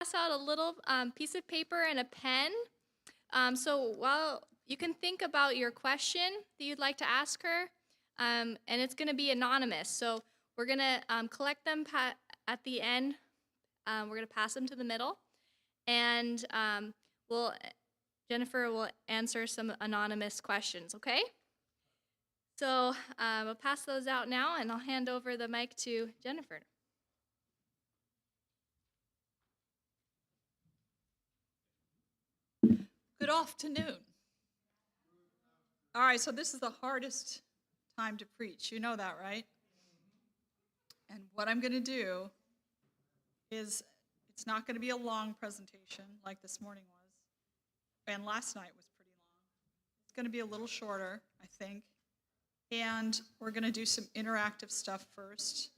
pass out a little piece of paper and a pen. So while you can think about your question that you'd like to ask her, and it's going to be anonymous. So we're going to collect them at the end. We're going to pass them to the middle, and Jennifer will answer some anonymous questions. Okay? So I'll pass those out now, and I'll hand over the mic to Jennifer. Good afternoon. All right, so this is the hardest time to preach. You know that, right? And what I'm going to do is it's not going to be a long presentation like this morning was, and last night was pretty long. It's going to be a little shorter, I think. And we're going to do some interactive stuff first.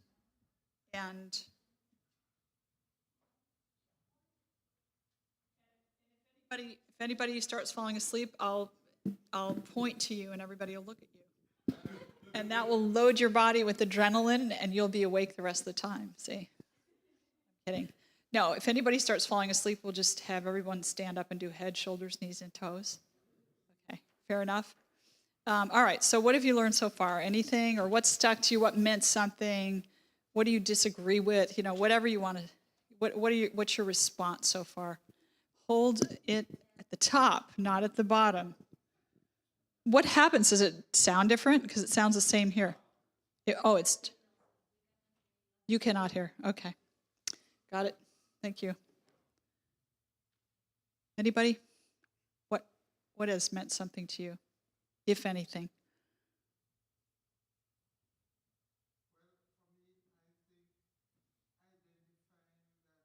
And if anybody starts falling asleep, I'll point to you and everybody will look at you. And that will load your body with adrenaline and you'll be awake the rest of the time. See? I'm kidding. No, if anybody starts falling asleep, we'll just have everyone stand up and do head, shoulders, knees, and toes. Okay, fair enough? All right, so what have you learned so far? Anything, or what stuck to you? What meant something? What do you disagree with? You know, whatever you want to, what's your response so far? Hold it at the top, not at the bottom. What happens? Does it sound different? Because it sounds the same here. You cannot hear. Okay. Got it. Thank you. Anybody? What has meant something to you, if anything?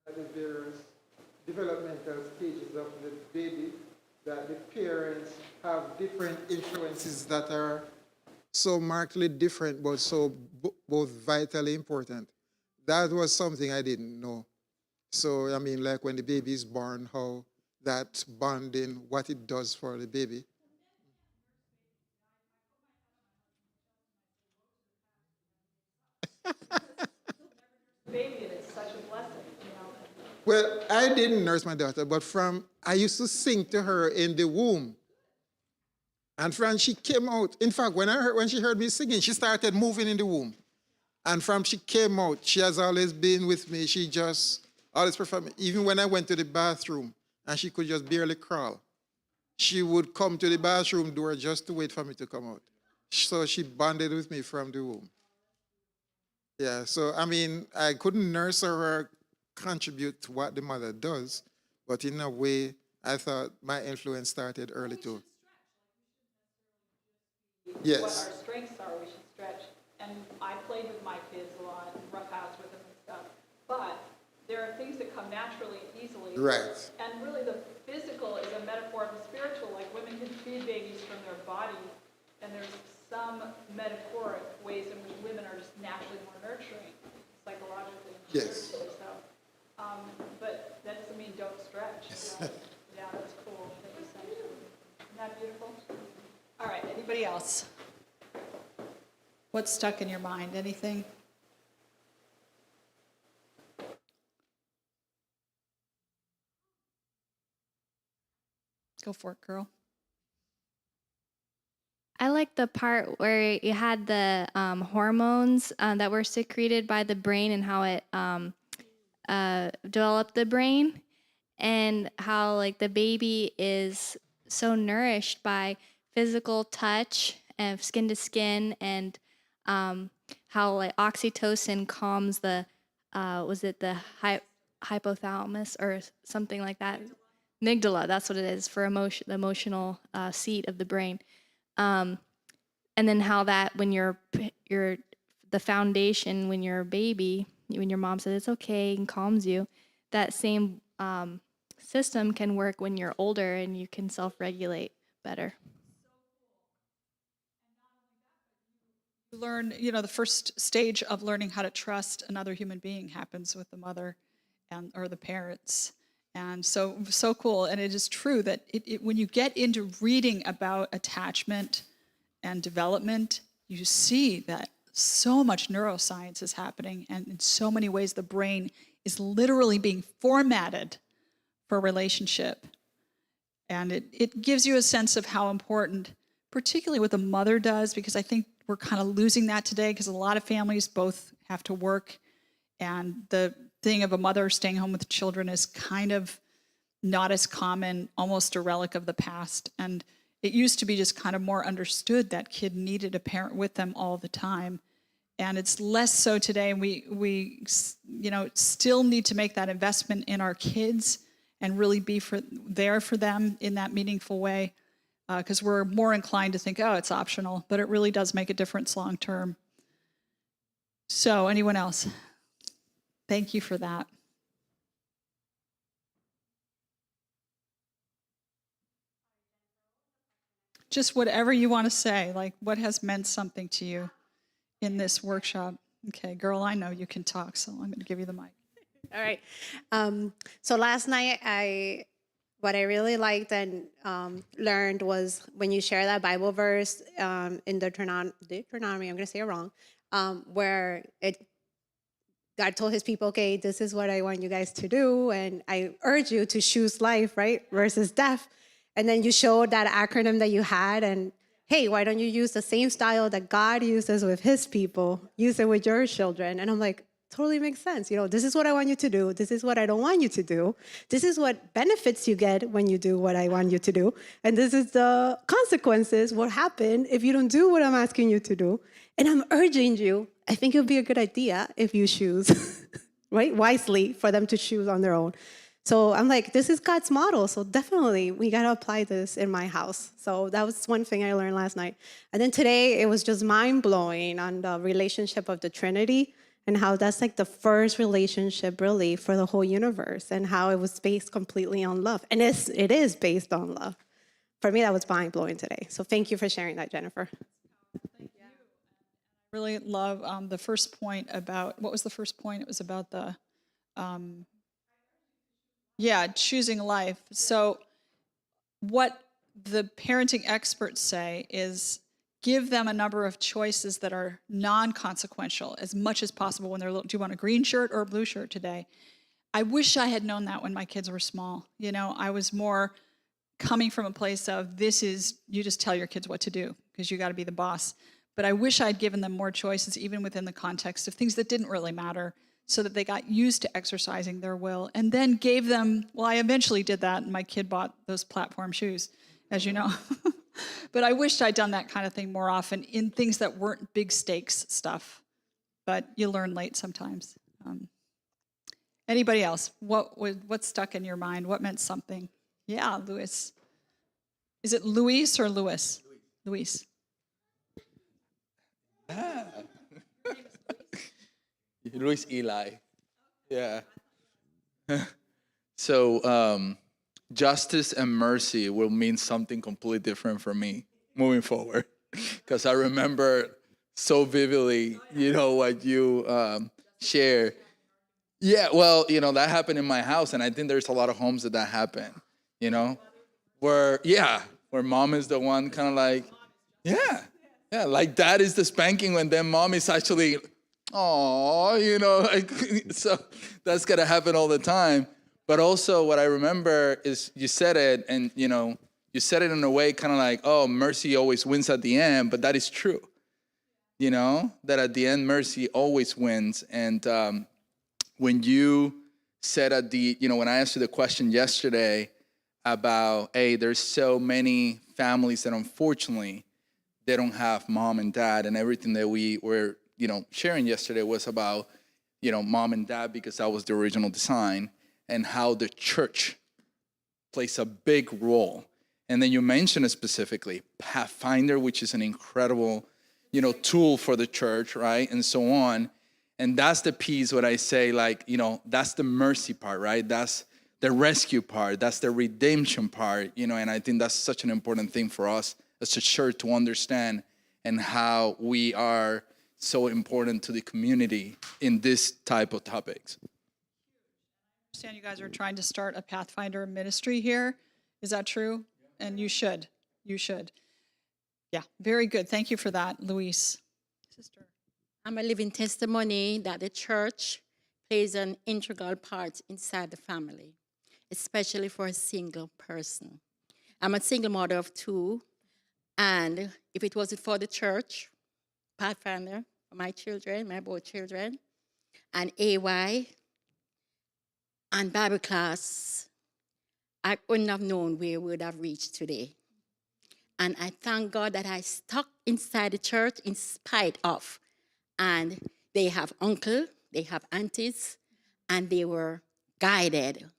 At the various developmental stages of the baby, that the parents have different influences that are so markedly different, but so both vitally important. That was something I didn't know. So, I mean, like when the baby is born, how that bonding, what it does for the baby. Baby, and it's such a blessing, you know. Well, I didn't nurse my daughter, but I used to sing to her in the womb. And from she came out, in fact, when she heard me singing, she started moving in the womb. And from she came out, she has always been with me. She just always performed. Even when I went to the bathroom and she could just barely crawl, she would come to the bathroom door just to wait for me to come out. So she bonded with me from the womb. Yeah, so I mean, I couldn't nurse her or contribute to what the mother does, but in a way, I thought my influence started early too. Yes. What our strengths are, we should stretch. And I played with my kids a lot, and roughhouse with them and stuff. But there are things that come naturally and easily. Right. And really the physical is a metaphor of the spiritual. Like women can feed babies from their body, and there's some metaphoric ways in which women are just naturally more nurturing, psychologically and Yes. spiritually. So, but that doesn't mean don't stretch. So, yeah, that's cool. That you said. Isn't that beautiful? All right, anybody else? What's stuck in your mind? Anything? Go for it, girl. I like the part where you had the hormones that were secreted by the brain and how it developed the brain, and how like the baby is so nourished by physical touch and skin to skin, and how like oxytocin calms the was it the hypothalamus or something like that? Amygdala, that's what it is for the emotional seat of the brain. And then how that when you're the foundation when you're a baby, when your mom says it's okay and calms you, that same system can work when you're older and you can self-regulate better. You learn, you know, the first stage of learning how to trust another human being happens with the mother or the parents. And so cool. And it is true that when you get into reading about attachment and development, you see that so much neuroscience is happening, and in so many ways the brain is literally being formatted for a relationship. And it gives you a sense of how important, particularly what the mother does, because I think we're kind of losing that today because a lot of families both have to work. And the thing of a mother staying home with children is kind of not as common, almost a relic of the past. And it used to be just kind of more understood that kid needed a parent with them all the time. And it's less so today. And we still need to make that investment in our kids and really be there for them in that meaningful way. Because we're more inclined to think, oh, it's optional, but it really does make a difference long term. So anyone else? Thank you for that. Just whatever you want to say, like what has meant something to you in this workshop. Okay, girl, I know you can talk, so I'm going to give you the mic. All right. So last night, what I really liked and learned was when you share that Bible verse in Deuteronomy, I'm going to say it wrong, where God told his people, okay, this is what I want you guys to do, and I urge you to choose life, right, versus death. And then you showed that acronym that you had, and hey, why don't you use the same style that God uses with his people, use it with your children? And I'm like, totally makes sense. This is what I want you to do. This is what I don't want you to do. This is what benefits you get when you do what I want you to do. And this is the consequences, what happen if you don't do what I'm asking you to do. And I'm urging you, I think it would be a good idea if you choose, right, wisely for them to choose on their own. So I'm like, this is God's model. So definitely we got to apply this in my house. So that was one thing I learned last night. And then today it was just mind blowing on the relationship of the Trinity and how that's like the first relationship really for the whole universe and how it was based completely on love. And it is based on love. For me, that was mind blowing today. So thank you for sharing that, Jennifer. Thank you. I really love the first point about, what was the first point? It was about the, choosing life. So what the parenting experts say is give them a number of choices that are non-consequential as much as possible when they're little. Do you want a green shirt or a blue shirt today? I wish I had known that when my kids were small. I was more coming from a place of you just tell your kids what to do because you got to be the boss. But I wish I'd given them more choices, even within the context of things that didn't really matter, so that they got used to exercising their will, and then gave them, I eventually did that, and my kid bought those platform shoes, as you know. But I wished I'd done that kind of thing more often in things that weren't big stakes stuff. But you learn late sometimes. Anybody else? What stuck in your mind? What meant something? Yeah, Luis. Is it Luis or Louis? Luis. Luis Eli. Yeah. So justice and mercy will mean something completely different for me moving forward. Because I remember so vividly, what you share. Yeah, well, that happened in my house. And I think there's a lot of homes that happen, where mom is the one kind of like, yeah, like dad is the spanking when then mom is actually, so that's going to happen all the time. But also what I remember is you said it and, you said it in a way kind of like, mercy always wins at the end, but that is true. That at the end, mercy always wins. And when you said when I asked you the question yesterday about, hey, there's so many families that unfortunately they don't have mom and dad, and everything that we were sharing yesterday was about, mom and dad, because that was the original design, and how the church plays a big role. And then you mentioned it specifically, Pathfinder, which is an incredible, tool for the church, right? And so on. And that's the piece where I say, that's the mercy part, right? That's the rescue part. That's the redemption part, and I think that's such an important thing for us as a church to understand, and how we are so important to the community in this type of topics. I understand you guys are trying to start a Pathfinder ministry here. Is that true? And you should. Yeah, very good. Thank you for that, Luis. Sister. I'm a living testimony that the church plays an integral part inside the family. especially for a single person. I'm a single mother of 2, and if it wasn't for the church, Pathfinder, for my children, my both children, and AY, and Bible class, I wouldn't have known where we would have reached today. And I thank God that I stuck inside the church in spite of. And they have uncle, they have aunties, and they were guided.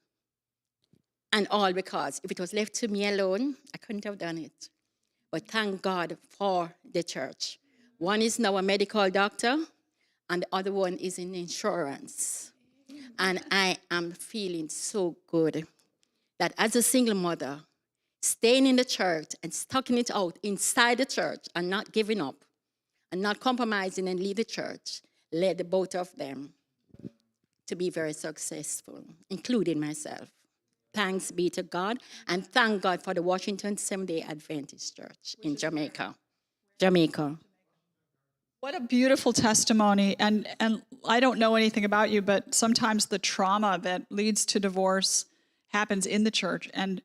And all because if it was left to me alone, I couldn't have done it. But thank God for the church. One is now a medical doctor, and the other one is in insurance. And I am feeling so good that as a single mother, staying in the church and sticking it out inside the church and not giving up and not compromising and leave the church led the both of them to be very successful, including myself. Thanks be to God, and thank God for the Washington Seventh-day Adventist Church in Jamaica. What a beautiful testimony. And I don't know anything about you, but sometimes the trauma that leads to divorce happens in the church, and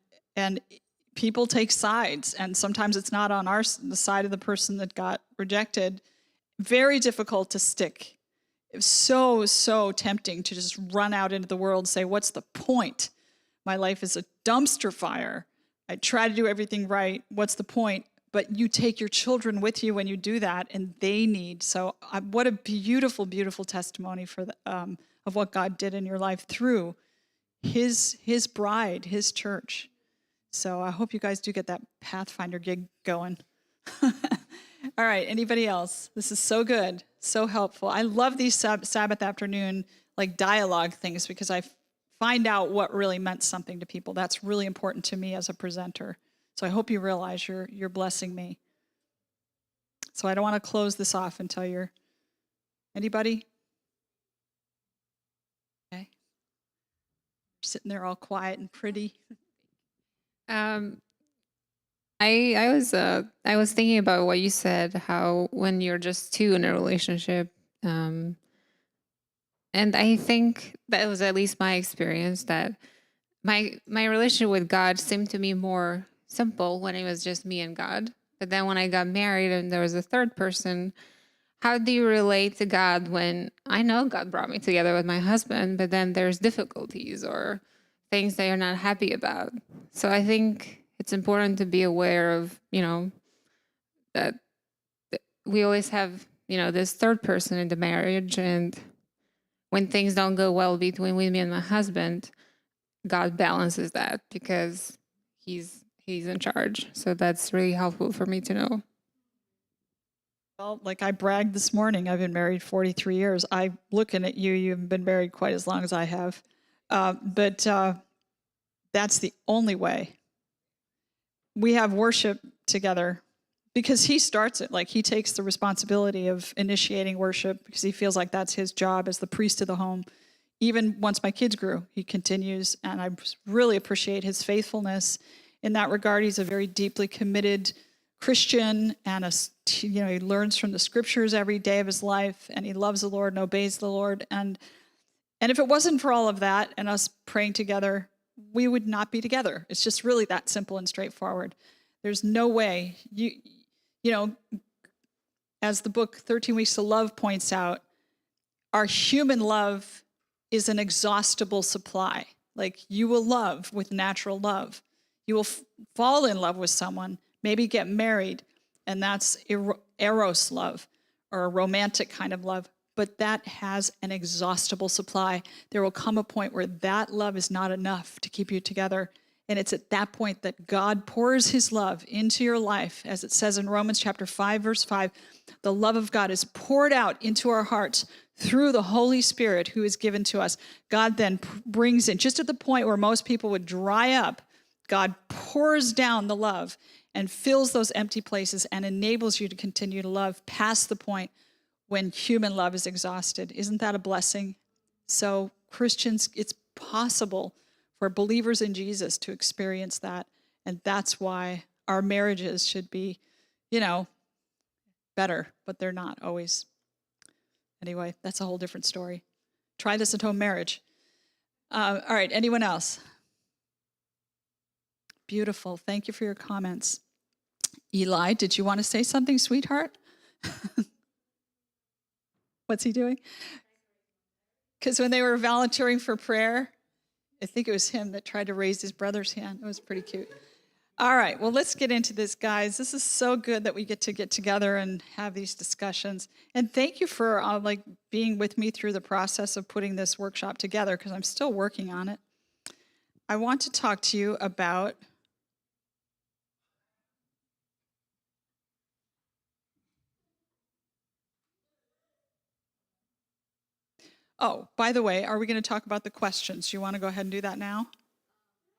people take sides, and sometimes it's not on the side of the person that got rejected. Very difficult to stick. It was so tempting to just run out into the world and say, what's the point? My life is a dumpster fire. I try to do everything right. What's the point? But you take your children with you when you do that, and they need. So what a beautiful, beautiful testimony for of what God did in your life through his bride, his church. So I hope you guys do get that Pathfinder gig going. All right, anybody else? This is so good, so helpful. I love these Sabbath afternoon dialogue things because I find out what really meant something to people. That's really important to me as a presenter. So I hope you realize you're blessing me. So I don't want to close this off until anybody? Okay. Sitting there all quiet and pretty. I was thinking about what you said, how when you're just 2 in a relationship, and I think that was at least my experience, that my relationship with God seemed to me more simple when it was just me and God. But then when I got married and there was a third person, how do you relate to God when I know God brought me together with my husband, but then there's difficulties or things that you're not happy about? So I think it's important to be aware of, that we always have, this third person in the marriage. And when things don't go well between me and my husband, God balances that because he's in charge. So that's really helpful for me to know. Well, like I bragged this morning, I've been married 43 years. I'm looking at you. You haven't been married quite as long as I have. But that's the only way. We have worship together because he starts it. He takes the responsibility of initiating worship because he feels like that's his job as the priest of the home. Even once my kids grew, he continues. And I really appreciate his faithfulness in that regard. He's a very deeply committed Christian, and he learns from the scriptures every day of his life, and he loves the Lord and obeys the Lord. And if it wasn't for all of that and us praying together, we would not be together. It's just really that simple and straightforward. There's no way. As the book 13 Weeks to Love points out, our human love is an inexhaustible supply. You will love with natural love. You will fall in love with someone, maybe get married, and that's eros love, or a romantic kind of love. But that has an inexhaustible supply. There will come a point where that love is not enough to keep you together. And it's at that point that God pours his love into your life. As it says in Romans chapter 5, verse 5, the love of God is poured out into our hearts through the Holy Spirit who is given to us. God then brings in, just at the point where most people would dry up, God pours down the love and fills those empty places and enables you to continue to love past the point when human love is exhausted. Isn't that a blessing? So Christians, it's possible for believers in Jesus to experience that. And that's why our marriages should be, better, but they're not always. Anyway, that's a whole different story. Try this at home marriage. All right, anyone else? Beautiful. Thank you for your comments. Eli, did you want to say something, sweetheart? What's he doing? Because when they were volunteering for prayer, I think it was him that tried to raise his brother's hand. It was pretty cute. All right, well, let's get into this, guys. This is so good that we get together and have these discussions. And thank you for being with me through the process of putting this workshop together, because I'm still working on it. I want to talk to you about oh, by the way, are we going to talk about the questions? You want to go ahead and do that now?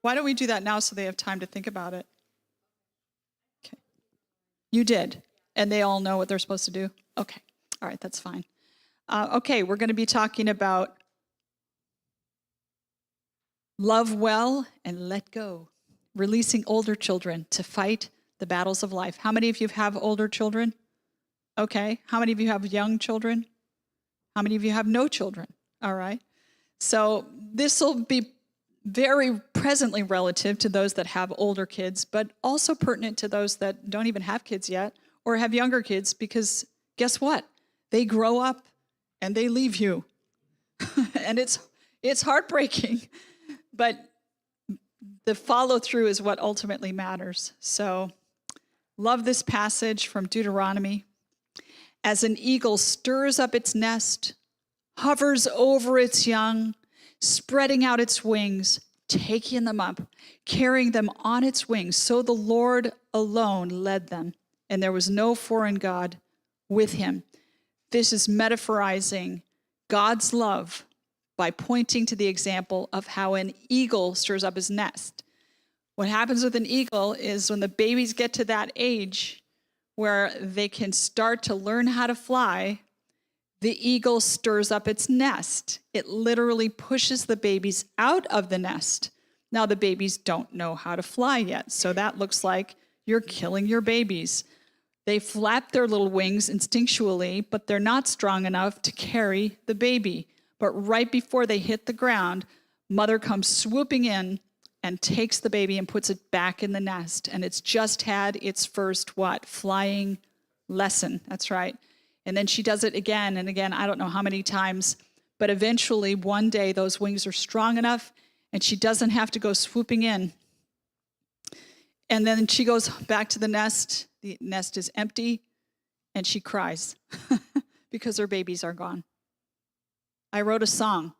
Why don't we do that now so they have time to think about it? Okay. You did, and they all know what they're supposed to do? Okay. All right, that's fine. Okay, we're going to be talking about love well and let go, releasing older children to fight the battles of life. How many of you have older children? Okay. How many of you have young children? How many of you have no children? All right. So this will be very presently relative to those that have older kids, but also pertinent to those that don't even have kids yet or have younger kids, because guess what? They grow up and they leave you. And it's heartbreaking, but the follow through is what ultimately matters. So love this passage from Deuteronomy. As an eagle stirs up its nest, hovers over its young, spreading out its wings, taking them up, carrying them on its wings, so the Lord alone led them, and there was no foreign god with him. This is metaphorizing God's love by pointing to the example of how an eagle stirs up his nest. What happens with an eagle is when the babies get to that age where they can start to learn how to fly, the eagle stirs up its nest. It literally pushes the babies out of the nest. Now, the babies don't know how to fly yet, so that looks like you're killing your babies. They flap their little wings instinctually, but they're not strong enough to carry the baby. But right before they hit the ground, mother comes swooping in and takes the baby and puts it back in the nest. And it's just had its first what? Flying lesson. That's right. And then she does it again and again. I don't know how many times, but eventually one day those wings are strong enough and she doesn't have to go swooping in. And then she goes back to the nest. The nest is empty and she cries because her babies are gone. I wrote a song.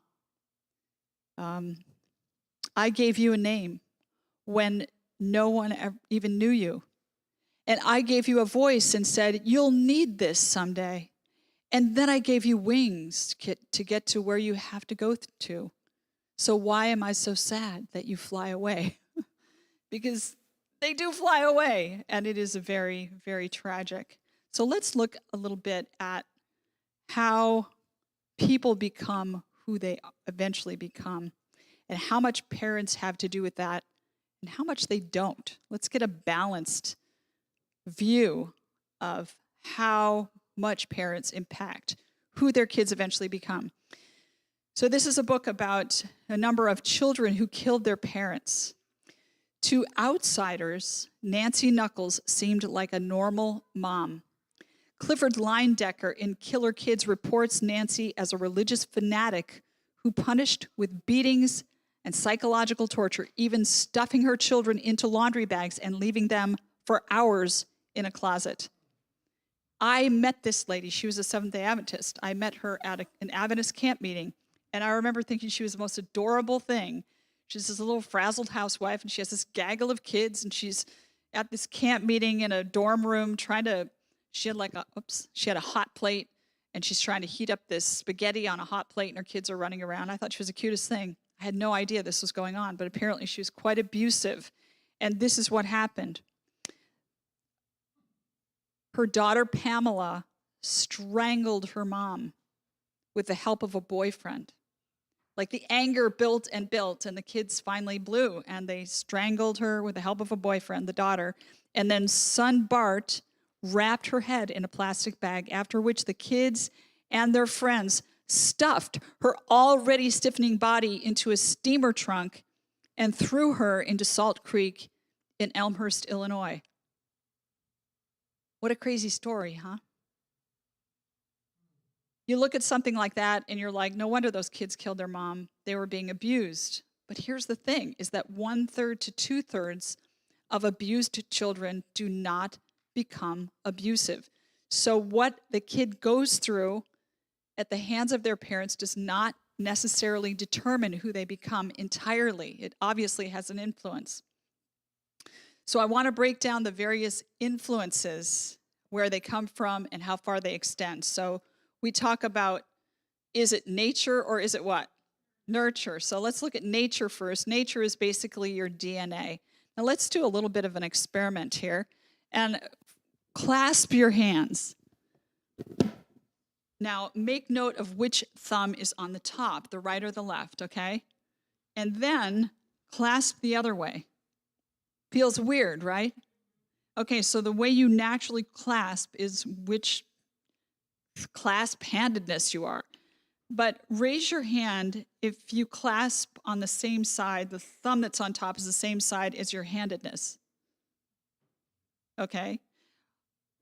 I gave you a name when no one even knew you. And I gave you a voice and said, you'll need this someday. And then I gave you wings to get to where you have to go to. So why am I so sad that you fly away? Because they do fly away, and it is very, very tragic. So let's look a little bit at how people become who they eventually become, and how much parents have to do with that, and how much they don't. Let's get a balanced view of how much parents impact who their kids eventually become. So this is a book about a number of children who killed their parents. To outsiders, Nancy Knuckles seemed like a normal mom. Clifford Leyendecker in Killer Kids reports Nancy as a religious fanatic who punished with beatings and psychological torture, even stuffing her children into laundry bags and leaving them for hours in a closet. I met this lady. She was a Seventh-day Adventist. I met her at an Adventist camp meeting, and I remember thinking she was the most adorable thing. She's this little frazzled housewife, and she has this gaggle of kids, and she's at this camp meeting in a dorm room she had a hot plate, and she's trying to heat up this spaghetti on a hot plate, and her kids are running around. I thought she was the cutest thing. I had no idea this was going on, but apparently she was quite abusive, and this is what happened. Her daughter, Pamela, strangled her mom with the help of a boyfriend. Like the anger built and built, and the kids finally blew, and they strangled her with the help of a boyfriend, the daughter. And then son Bart wrapped her head in a plastic bag, after which the kids and their friends stuffed her already stiffening body into a steamer trunk and threw her into Salt Creek in Elmhurst, Illinois. What a crazy story, huh? You look at something like that and you're like, no wonder those kids killed their mom. They were being abused. But here's the thing, is that 1/3 to 2/3 of abused children do not become abusive. So what the kid goes through at the hands of their parents does not necessarily determine who they become entirely. It obviously has an influence. So I want to break down the various influences, where they come from and how far they extend. So we talk about, is it nature or is it what? Nurture. So let's look at nature first. Nature is basically your DNA. Now let's do a little bit of an experiment here and clasp your hands. Now make note of which thumb is on the top, the right or the left, okay? And then clasp the other way. Feels weird, right? Okay, so the way you naturally clasp is which clasp-handedness you are. But raise your hand if you clasp on the same side, the thumb that's on top is the same side as your handedness. Okay?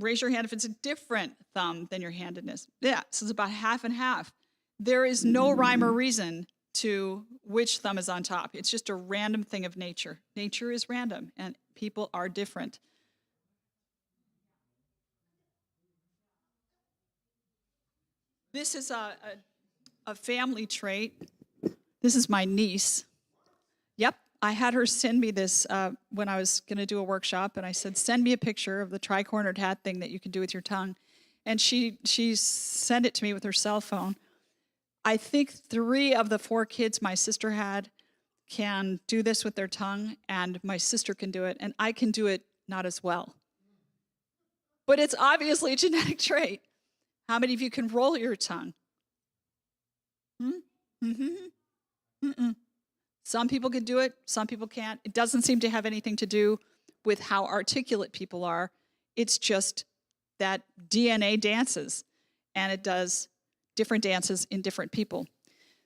Raise your hand if it's a different thumb than your handedness. Yeah, so it's about half and half. There is no rhyme or reason to which thumb is on top. It's just a random thing of nature. Nature is random, and people are different. This is a family trait. This is my niece. Yep, I had her send me this when I was going to do a workshop, and I said, send me a picture of the tri-cornered hat thing that you can do with your tongue. And she sent it to me with her cell phone. I think 3 of the 4 kids my sister had can do this with their tongue, and my sister can do it, and I can do it not as well. But it's obviously a genetic trait. How many of you can roll your tongue? Some people can do it, some people can't. It doesn't seem to have anything to do with how articulate people are. It's just that DNA dances, and it does different dances in different people.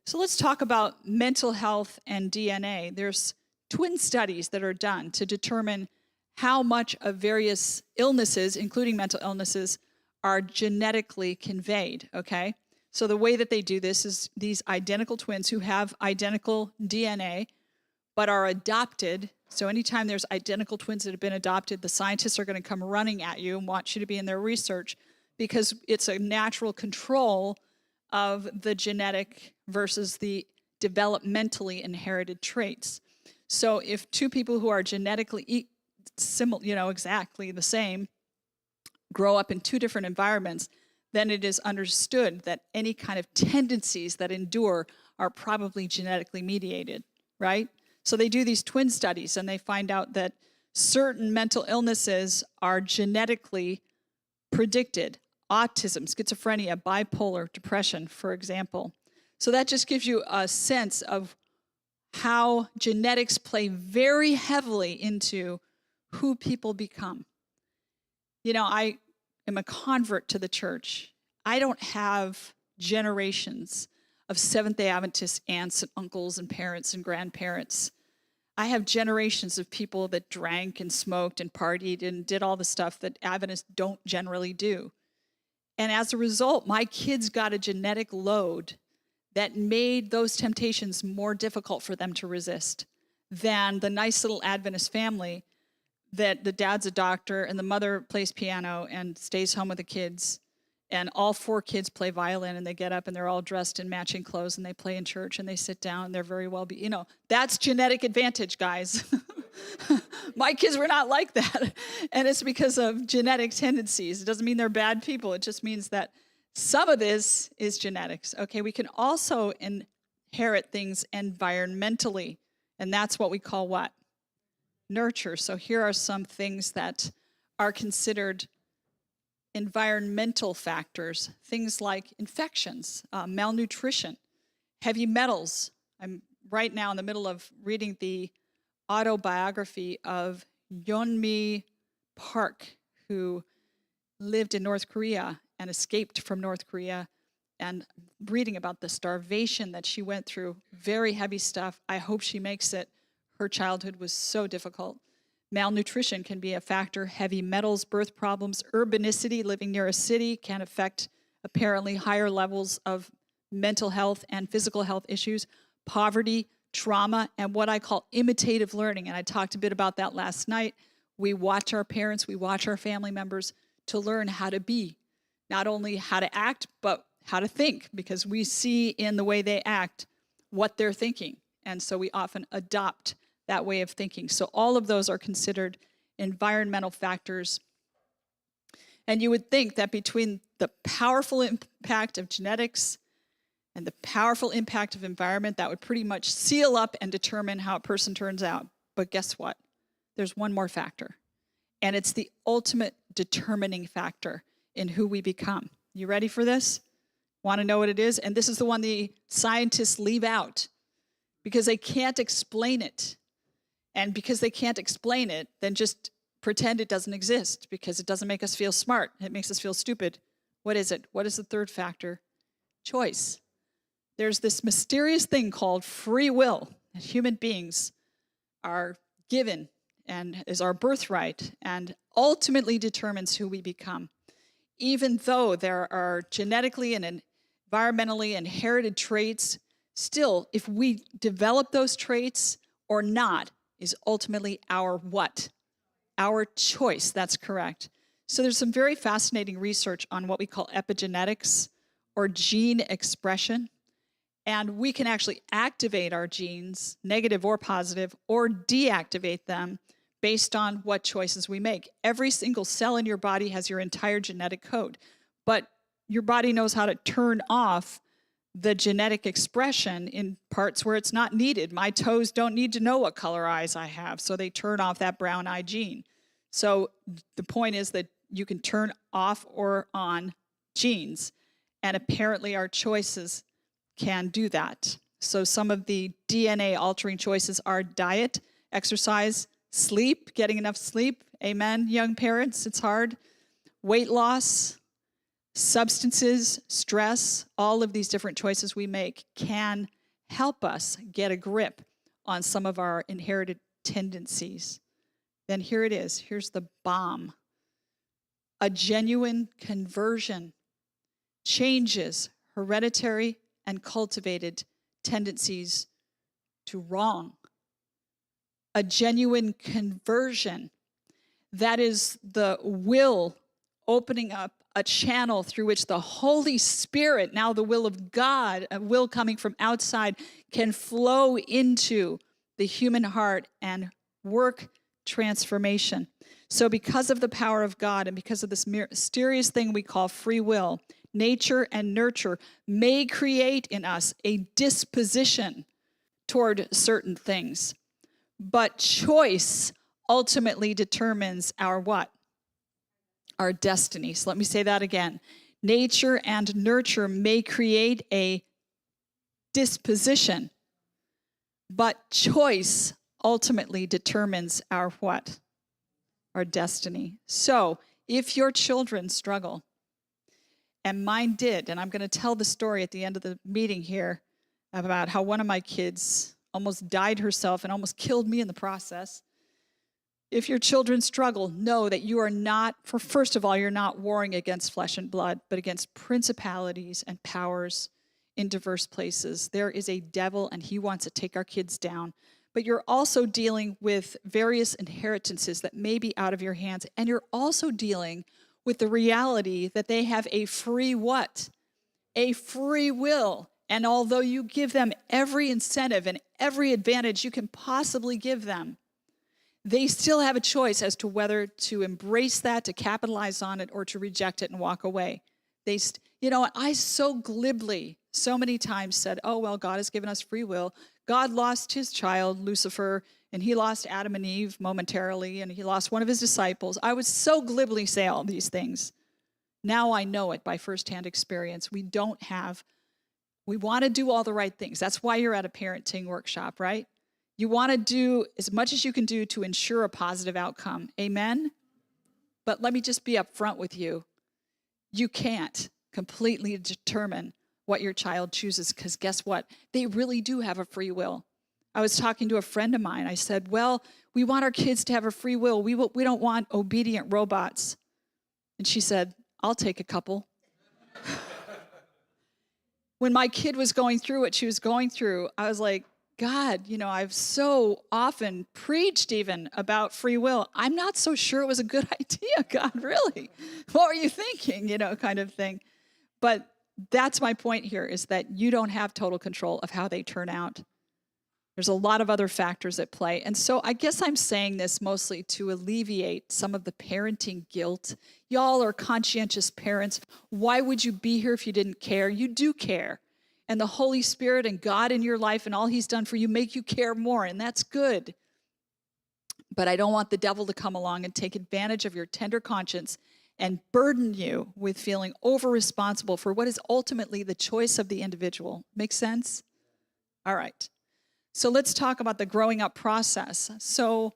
So let's talk about mental health and DNA. There's twin studies that are done to determine how much of various illnesses, including mental illnesses, are genetically conveyed, okay? So the way that they do this is these identical twins who have identical DNA but are adopted. So anytime there's identical twins that have been adopted, the scientists are going to come running at you and want you to be in their research because it's a natural control of the genetic versus the developmentally inherited traits. So if 2 people who are genetically similar, exactly the same, grow up in 2 different environments, then it is understood that any kind of tendencies that endure are probably genetically mediated, right? So they do these twin studies and they find out that certain mental illnesses are genetically predicted. Autism, schizophrenia, bipolar, depression, for example. So that just gives you a sense of how genetics play very heavily into who people become. I am a convert to the church. I don't have generations of Seventh-day Adventist aunts and uncles and parents and grandparents. I have generations of people that drank and smoked and partied and did all the stuff that Adventists don't generally do. And as a result, my kids got a genetic load that made those temptations more difficult for them to resist than the nice little Adventist family that the dad's a doctor and the mother plays piano and stays home with the kids, and all 4 kids play violin and they get up and they're all dressed in matching clothes and they play in church and they sit down and they're very well that's genetic advantage, guys. My kids were not like that, and it's because of genetic tendencies. It doesn't mean they're bad people. It just means that some of this is genetics. Okay, we can also inherit things environmentally, and that's what we call what? Nurture. So here are some things that are considered environmental factors, things like infections, malnutrition, heavy metals. I'm right now in the middle of reading the autobiography of Yeonmi Park, who lived in North Korea and escaped from North Korea, and reading about the starvation that she went through. Very heavy stuff. I hope she makes it. Her childhood was so difficult. Malnutrition can be a factor. Heavy metals, birth problems, urbanicity, living near a city can affect apparently higher levels of mental health and physical health issues. Poverty, trauma, and what I call imitative learning. And I talked a bit about that last night. We watch our parents, we watch our family members to learn how to be, not only how to act, but how to think, because we see in the way they act what they're thinking. And so we often adopt that way of thinking. So all of those are considered environmental factors. And you would think that between the powerful impact of genetics and the powerful impact of environment, that would pretty much seal up and determine how a person turns out. But guess what? There's one more factor, and it's the ultimate determining factor in who we become. You ready for this? Want to know what it is? And this is the one the scientists leave out because they can't explain it. And because they can't explain it, then just pretend it doesn't exist, because it doesn't make us feel smart. It makes us feel stupid. What is it? What is the third factor? Choice. There's this mysterious thing called free will that human beings are given and is our birthright and ultimately determines who we become. Even though there are genetically and environmentally inherited traits, still, if we develop those traits or not is ultimately our what? Our choice. That's correct. So there's some very fascinating research on what we call epigenetics or gene expression. And we can actually activate our genes, negative or positive, or deactivate them based on what choices we make. Every single cell in your body has your entire genetic code, but your body knows how to turn off the genetic expression in parts where it's not needed. My toes don't need to know what color eyes I have, so they turn off that brown eye gene. So the point is that you can turn off or on genes, and apparently our choices can do that. So some of the DNA altering choices are diet, exercise, sleep, getting enough sleep. Amen, young parents, it's hard. Weight loss, substances, stress, all of these different choices we make can help us get a grip on some of our inherited tendencies. Then here it is. Here's the bomb. A genuine conversion changes hereditary and cultivated tendencies to wrong. A genuine conversion, that is the will opening up a channel through which the Holy Spirit, now the will of God, a will coming from outside, can flow into the human heart and work transformation. So because of the power of God and because of this mysterious thing we call free will, nature and nurture may create in us a disposition toward certain things. But choice ultimately determines our what? Our destiny. So let me say that again. Nature and nurture may create a disposition, but choice ultimately determines our what? Our destiny. So if your children struggle, and mine did, and I'm going to tell the story at the end of the meeting here about how one of my kids almost died herself and almost killed me in the process. If your children struggle, know that you are not, first of all, you're not warring against flesh and blood, but against principalities and powers in diverse places. There is a devil, and he wants to take our kids down. But you're also dealing with various inheritances that may be out of your hands, and you're also dealing with the reality that they have a free what? A free will. And although you give them every incentive and every advantage you can possibly give them, they still have a choice as to whether to embrace that, to capitalize on it, or to reject it and walk away. I so glibly, so many times said, oh, well, God has given us free will. God lost his child, Lucifer, and he lost Adam and Eve momentarily, and he lost one of his disciples. I would so glibly say all these things. Now I know it by firsthand experience. We want to do all the right things. That's why you're at a parenting workshop, right? You want to do as much as you can do to ensure a positive outcome. Amen? But let me just be upfront with you. You can't completely determine what your child chooses, because guess what? They really do have a free will. I was talking to a friend of mine. I said, well, we want our kids to have a free will. We don't want obedient robots. And she said, I'll take a couple. When my kid was going through what she was going through, I was like, God, I've so often preached even about free will. I'm not so sure it was a good idea, God, really. What were you thinking, kind of thing. But that's my point here, is that you don't have total control of how they turn out. There's a lot of other factors at play. And so I guess I'm saying this mostly to alleviate some of the parenting guilt. Y'all are conscientious parents. Why would you be here if you didn't care? You do care. And the Holy Spirit and God in your life and all he's done for you make you care more, and that's good. But I don't want the devil to come along and take advantage of your tender conscience and burden you with feeling over-responsible for what is ultimately the choice of the individual. Make sense? All right. So let's talk about the growing up process. So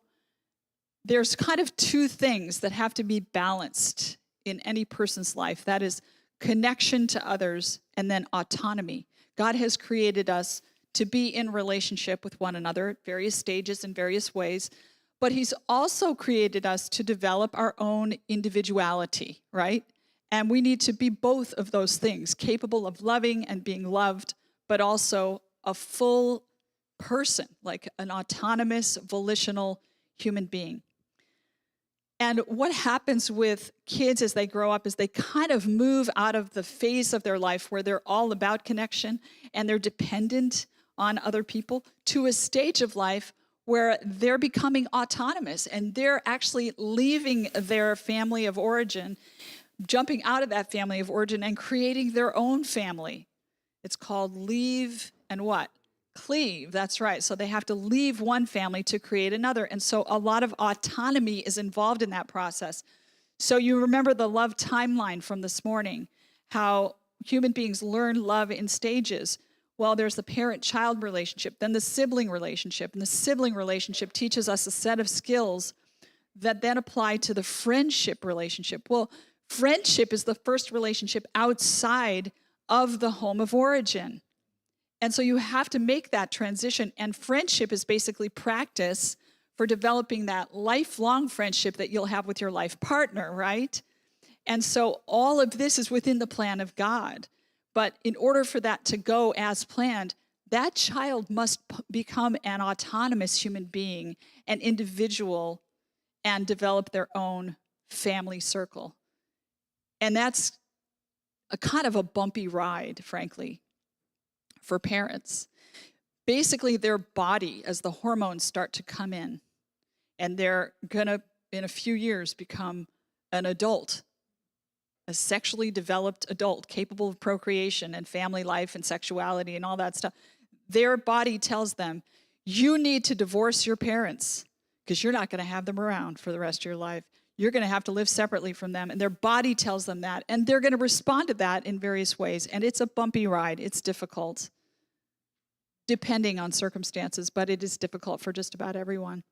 there's kind of two things that have to be balanced in any person's life. That is connection to others and then autonomy. God has created us to be in relationship with one another at various stages in various ways, but he's also created us to develop our own individuality, right? And we need to be both of those things, capable of loving and being loved, but also a full person, like an autonomous, volitional human being. And what happens with kids as they grow up is they kind of move out of the phase of their life where they're all about connection and they're dependent on other people to a stage of life where they're becoming autonomous and they're actually leaving their family of origin, jumping out of that family of origin and creating their own family. It's called leave and what? Cleave, that's right. So they have to leave one family to create another. And so a lot of autonomy is involved in that process. So you remember the love timeline from this morning, how human beings learn love in stages. Well, there's the parent-child relationship, then the sibling relationship. And the sibling relationship teaches us a set of skills that then apply to the friendship relationship. Well, friendship is the first relationship outside of the home of origin. And so you have to make that transition. And friendship is basically practice for developing that lifelong friendship that you'll have with your life partner, right? And so all of this is within the plan of God. But in order for that to go as planned, that child must become an autonomous human being, an individual, and develop their own family circle. And that's a kind of a bumpy ride, frankly, for parents. Basically, their body, as the hormones start to come in, and they're gonna, in a few years, become an adult, a sexually developed adult capable of procreation and family life and sexuality and all that stuff. Their body tells them, you need to divorce your parents because you're not gonna have them around for the rest of your life. You're gonna have to live separately from them. And their body tells them that. And they're gonna respond to that in various ways. And it's a bumpy ride. It's difficult, depending on circumstances, but it is difficult for just about everyone.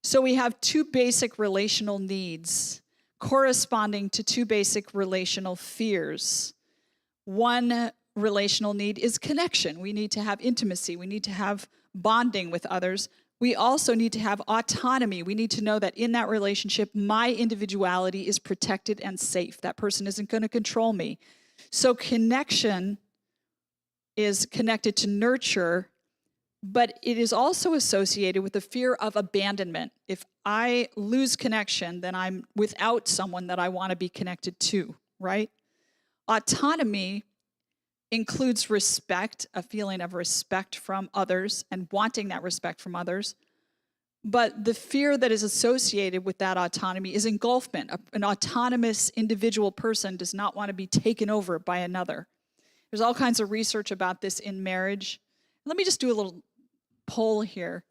So we have two basic relational needs corresponding to two basic relational fears. One relational need is connection. We need to have intimacy. We need to have bonding with others. We also need to have autonomy. We need to know that in that relationship, my individuality is protected and safe. That person isn't going to control me. So connection is connected to nurture, but it is also associated with the fear of abandonment. If I lose connection, then I'm without someone that I want to be connected to, right? Autonomy includes respect, a feeling of respect from others and wanting that respect from others. But the fear that is associated with that autonomy is engulfment. An autonomous individual person does not want to be taken over by another. There's all kinds of research about this in marriage. Let me just do a little poll here.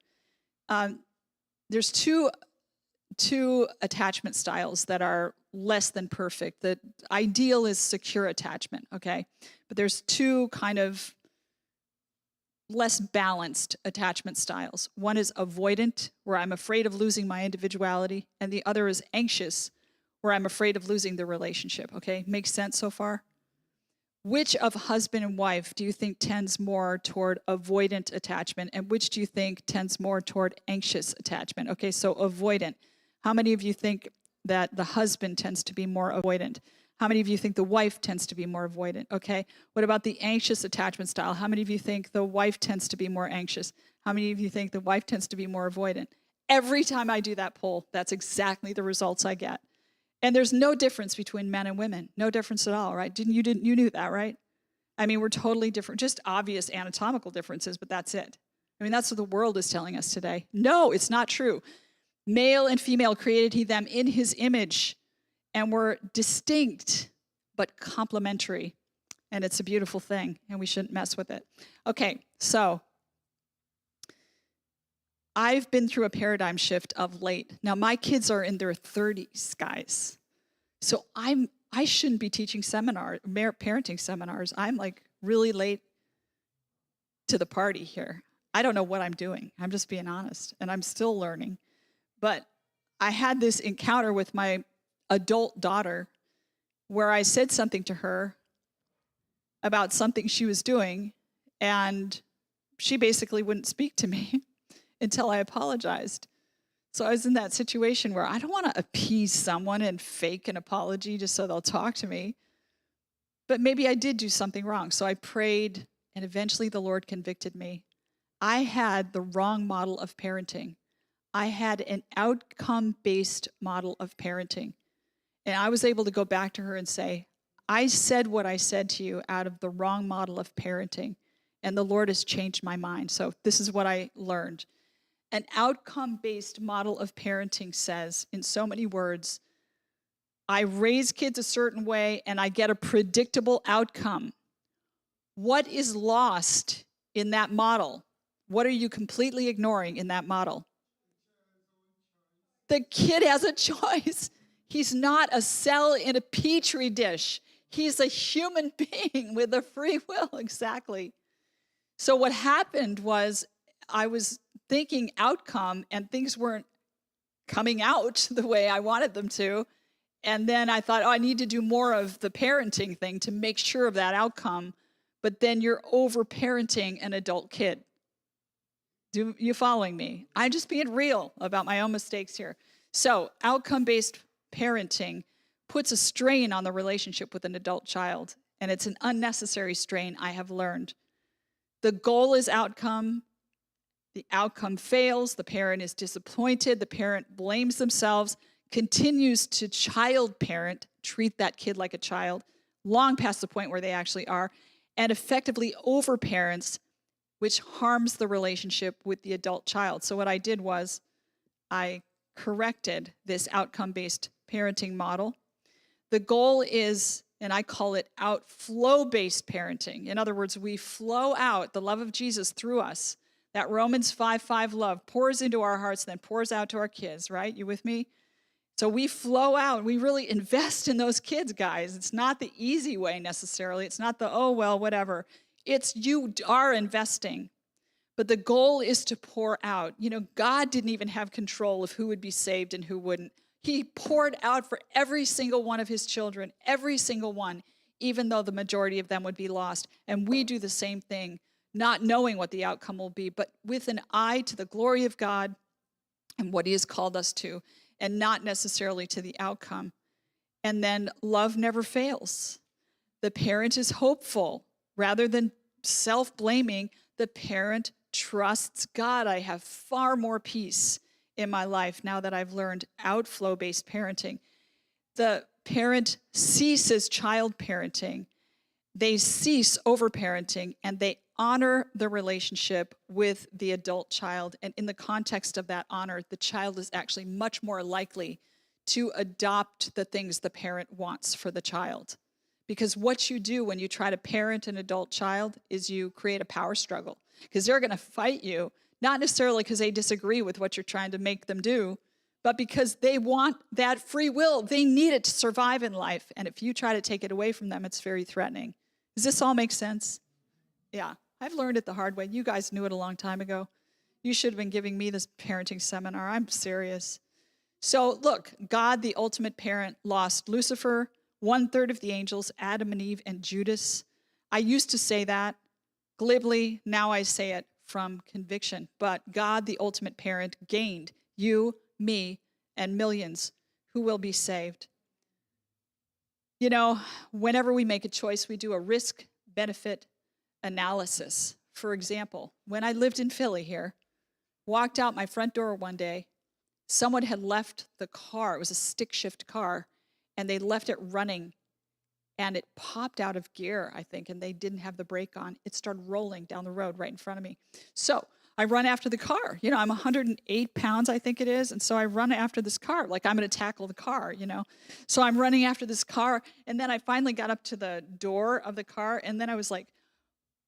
There's two attachment styles that are less than perfect. The ideal is secure attachment, okay? But there's two kind of less balanced attachment styles. One is avoidant, where I'm afraid of losing my individuality, and the other is anxious, where I'm afraid of losing the relationship, okay? Makes sense so far? Which of husband and wife do you think tends more toward avoidant attachment, and which do you think tends more toward anxious attachment? Okay, so avoidant. How many of you think that the husband tends to be more avoidant? How many of you think the wife tends to be more avoidant? Okay, what about the anxious attachment style? How many of you think the wife tends to be more anxious? How many of you think the wife tends to be more avoidant? Every time I do that poll, that's exactly the results I get. And there's no difference between men and women. No difference at all, right? You knew that, right? I mean, we're totally different, just obvious anatomical differences, but that's it. I mean, that's what the world is telling us today. No, it's not true. Male and female created he them in his image, and we're distinct but complementary. And it's a beautiful thing, and we shouldn't mess with it. Okay, so I've been through a paradigm shift of late. Now, my kids are in their 30s, guys. So I shouldn't be teaching parenting seminars. I'm like really late to the party here. I don't know what I'm doing. I'm just being honest, and I'm still learning. But I had this encounter with my adult daughter where I said something to her about something she was doing, and she basically wouldn't speak to me until I apologized. So I was in that situation where I don't want to appease someone and fake an apology just so they'll talk to me. But maybe I did do something wrong. So I prayed, and eventually the Lord convicted me. I had the wrong model of parenting. I had an outcome-based model of parenting. And I was able to go back to her and say, I said what I said to you out of the wrong model of parenting, and the Lord has changed my mind. So this is what I learned. An outcome-based model of parenting says, in so many words, I raise kids a certain way and I get a predictable outcome. What is lost in that model? What are you completely ignoring in that model? The kid has a choice. He's not a cell in a petri dish. He's a human being with a free will, exactly. So what happened was I was thinking outcome, and things weren't coming out the way I wanted them to. And then I thought, I need to do more of the parenting thing to make sure of that outcome. But then you're over-parenting an adult kid. You following me? I'm just being real about my own mistakes here. So outcome-based parenting puts a strain on the relationship with an adult child, and it's an unnecessary strain, I have learned. The goal is outcome. The outcome fails. The parent is disappointed. The parent blames themselves, continues to child parent, treat that kid like a child, long past the point where they actually are, and effectively overparents, which harms the relationship with the adult child. So what I did was I corrected this outcome-based parenting model. The goal is, and I call it outflow-based parenting. In other words, we flow out the love of Jesus through us. That Romans 5:5 love pours into our hearts, then pours out to our kids, right? You with me? So we flow out. We really invest in those kids, guys. It's not the easy way necessarily. It's not the, oh, well, whatever. It's you are investing. But the goal is to pour out. You know, God didn't even have control of who would be saved and who wouldn't. He poured out for every single one of his children, every single one, even though the majority of them would be lost. And we do the same thing, not knowing what the outcome will be, but with an eye to the glory of God and what he has called us to, and not necessarily to the outcome. And then love never fails. The parent is hopeful. Rather than self-blaming, the parent trusts God. I have far more peace in my life now that I've learned outflow-based parenting. The parent ceases child parenting. They cease overparenting, and they honor the relationship with the adult child. And in the context of that honor, the child is actually much more likely to adopt the things the parent wants for the child. Because what you do when you try to parent an adult child is you create a power struggle. Because they're going to fight you, not necessarily because they disagree with what you're trying to make them do, but because they want that free will. They need it to survive in life. And if you try to take it away from them, it's very threatening. Does this all make sense? Yeah, I've learned it the hard way. You guys knew it a long time ago. You should have been giving me this parenting seminar. I'm serious. So look, God, the ultimate parent, lost Lucifer, 1/3 of the angels, Adam and Eve, and Judas. I used to say that glibly. Now I say it from conviction. But God, the ultimate parent, gained you, me, and millions who will be saved. You know, whenever we make a choice, we do a risk-benefit analysis. For example, when I lived in Philly here, walked out my front door one day, someone had left the car. It was a stick shift car, and they left it running, and it popped out of gear, I think, and they didn't have the brake on. It started rolling down the road right in front of me. So I run after the car. You know, I'm 108 pounds, I think it is, and so I run after this car, like I'm going to tackle the car, you know. So I'm running after this car, and then I finally got up to the door of the car, and then I was like,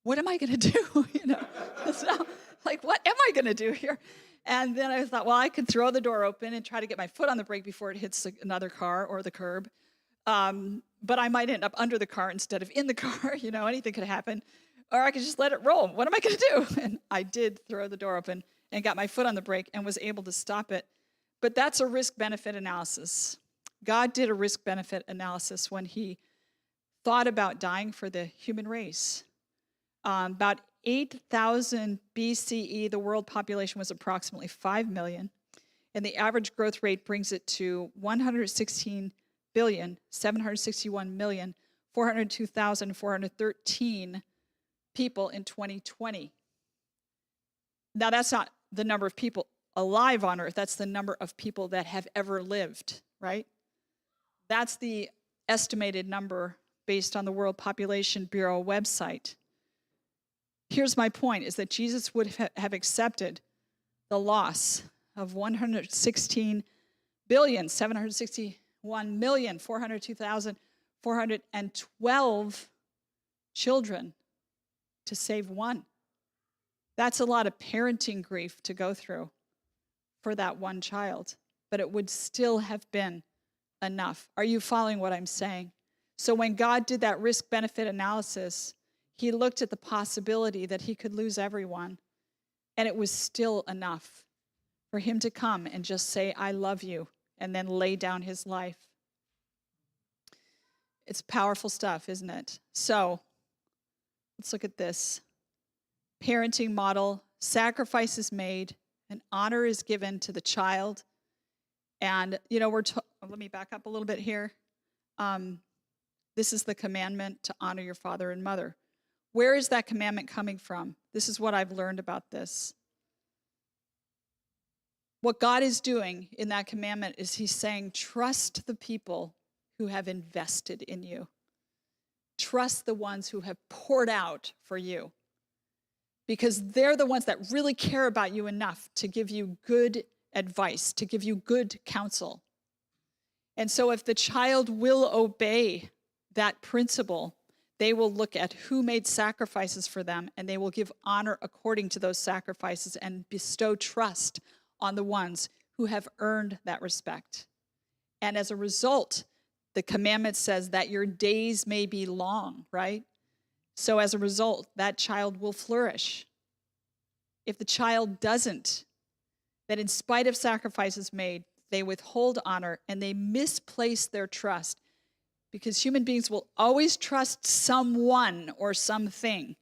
what am I going to do? You know, so, like, what am I going to do here? And then I thought, well, I could throw the door open and try to get my foot on the brake before it hits another car or the curb. But I might end up under the car instead of in the car. You know, anything could happen. Or I could just let it roll. What am I going to do? And I did throw the door open and got my foot on the brake and was able to stop it. But that's a risk-benefit analysis. God did a risk-benefit analysis when he thought about dying for the human race. About 8,000 BCE, the world population was approximately 5 million, and the average growth rate brings it to 116,761,402,413 people in 2020. Now, that's not the number of people alive on Earth. That's the number of people that have ever lived, right? That's the estimated number based on the World Population Bureau website. Here's my point, is that Jesus would have accepted the loss of 116,761,402,412 children to save one. That's a lot of parenting grief to go through for that one child, but it would still have been enough. Are you following what I'm saying? So when God did that risk-benefit analysis, he looked at the possibility that he could lose everyone, and it was still enough for him to come and just say, I love you, and then lay down his life. It's powerful stuff, isn't it? So let's look at this. Parenting model, sacrifice is made, and honor is given to the child. And, you know, let me back up a little bit here. This is the commandment to honor your father and mother. Where is that commandment coming from? This is what I've learned about this. What God is doing in that commandment is he's saying, trust the people who have invested in you. Trust the ones who have poured out for you. Because they're the ones that really care about you enough to give you good advice, to give you good counsel. And so if the child will obey that principle, they will look at who made sacrifices for them, and they will give honor according to those sacrifices and bestow trust on the ones who have earned that respect. And as a result, the commandment says that your days may be long, right? So as a result, that child will flourish. If the child doesn't, that in spite of sacrifices made, they withhold honor and they misplace their trust. Because human beings will always trust someone or something.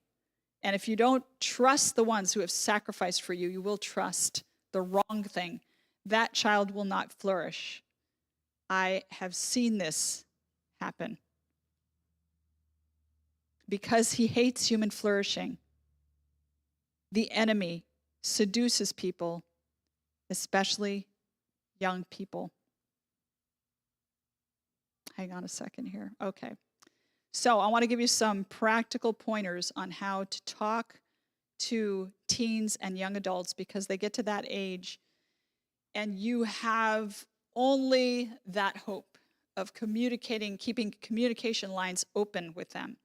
And if you don't trust the ones who have sacrificed for you, you will trust the wrong thing. That child will not flourish. I have seen this happen. Because he hates human flourishing, the enemy seduces people, especially young people. Hang on a second here. Okay. So I want to give you some practical pointers on how to talk to teens and young adults, because they get to that age and you have only that hope of communicating, keeping communication lines open with them.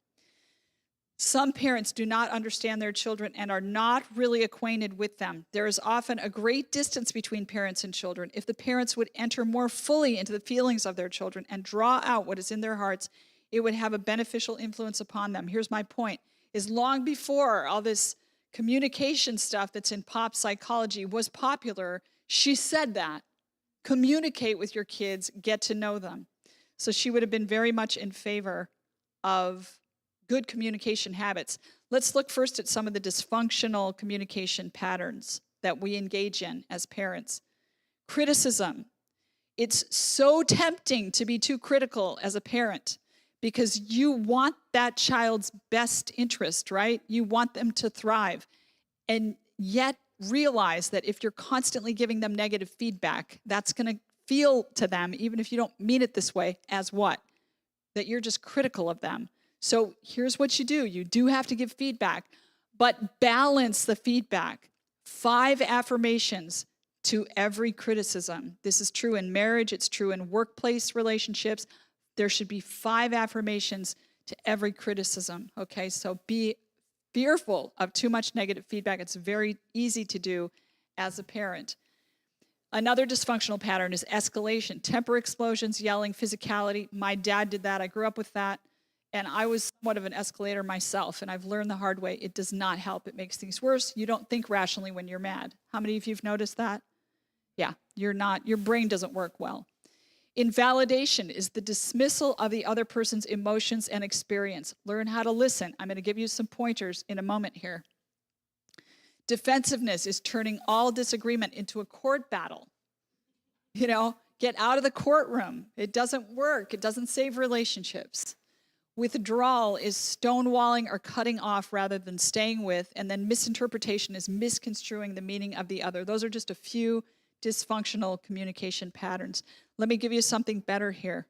Some parents do not understand their children and are not really acquainted with them. There is often a great distance between parents and children. If the parents would enter more fully into the feelings of their children and draw out what is in their hearts, it would have a beneficial influence upon them. Here's my point, is long before all this communication stuff that's in pop psychology was popular, she said that. Communicate with your kids, get to know them. So she would have been very much in favor of good communication habits. Let's look first at some of the dysfunctional communication patterns that we engage in as parents. Criticism. It's so tempting to be too critical as a parent because you want that child's best interest, right? You want them to thrive. And yet realize that if you're constantly giving them negative feedback, that's going to feel to them, even if you don't mean it this way, as what? That you're just critical of them. So here's what you do. You do have to give feedback, but balance the feedback. 5 affirmations to every criticism. This is true in marriage. It's true in workplace relationships. There should be 5 affirmations to every criticism, okay? So be fearful of too much negative feedback. It's very easy to do as a parent. Another dysfunctional pattern is escalation, temper explosions, yelling, physicality. My dad did that. I grew up with that. And I was somewhat of an escalator myself, and I've learned the hard way. It does not help. It makes things worse. You don't think rationally when you're mad. How many of you have noticed that? Yeah, you're not. Your brain doesn't work well. Invalidation is the dismissal of the other person's emotions and experience. Learn how to listen. I'm going to give you some pointers in a moment here. Defensiveness is turning all disagreement into a court battle. You know, get out of the courtroom. It doesn't work. It doesn't save relationships. Withdrawal is stonewalling or cutting off rather than staying with. And then misinterpretation is misconstruing the meaning of the other. Those are just a few dysfunctional communication patterns. Let me give you something better here.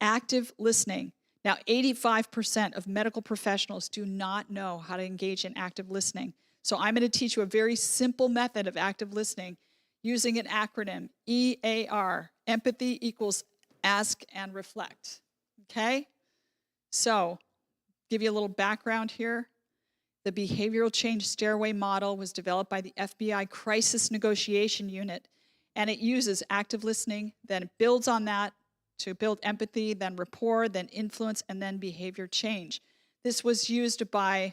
Active listening. Now, 85% of medical professionals do not know how to engage in active listening. So I'm going to teach you a very simple method of active listening using an acronym, EAR. Empathy equals ask and reflect. Okay? So, give you a little background here. The behavioral change stairway model was developed by the FBI Crisis Negotiation Unit, and it uses active listening, then it builds on that to build empathy, then rapport, then influence, and then behavior change. This was used by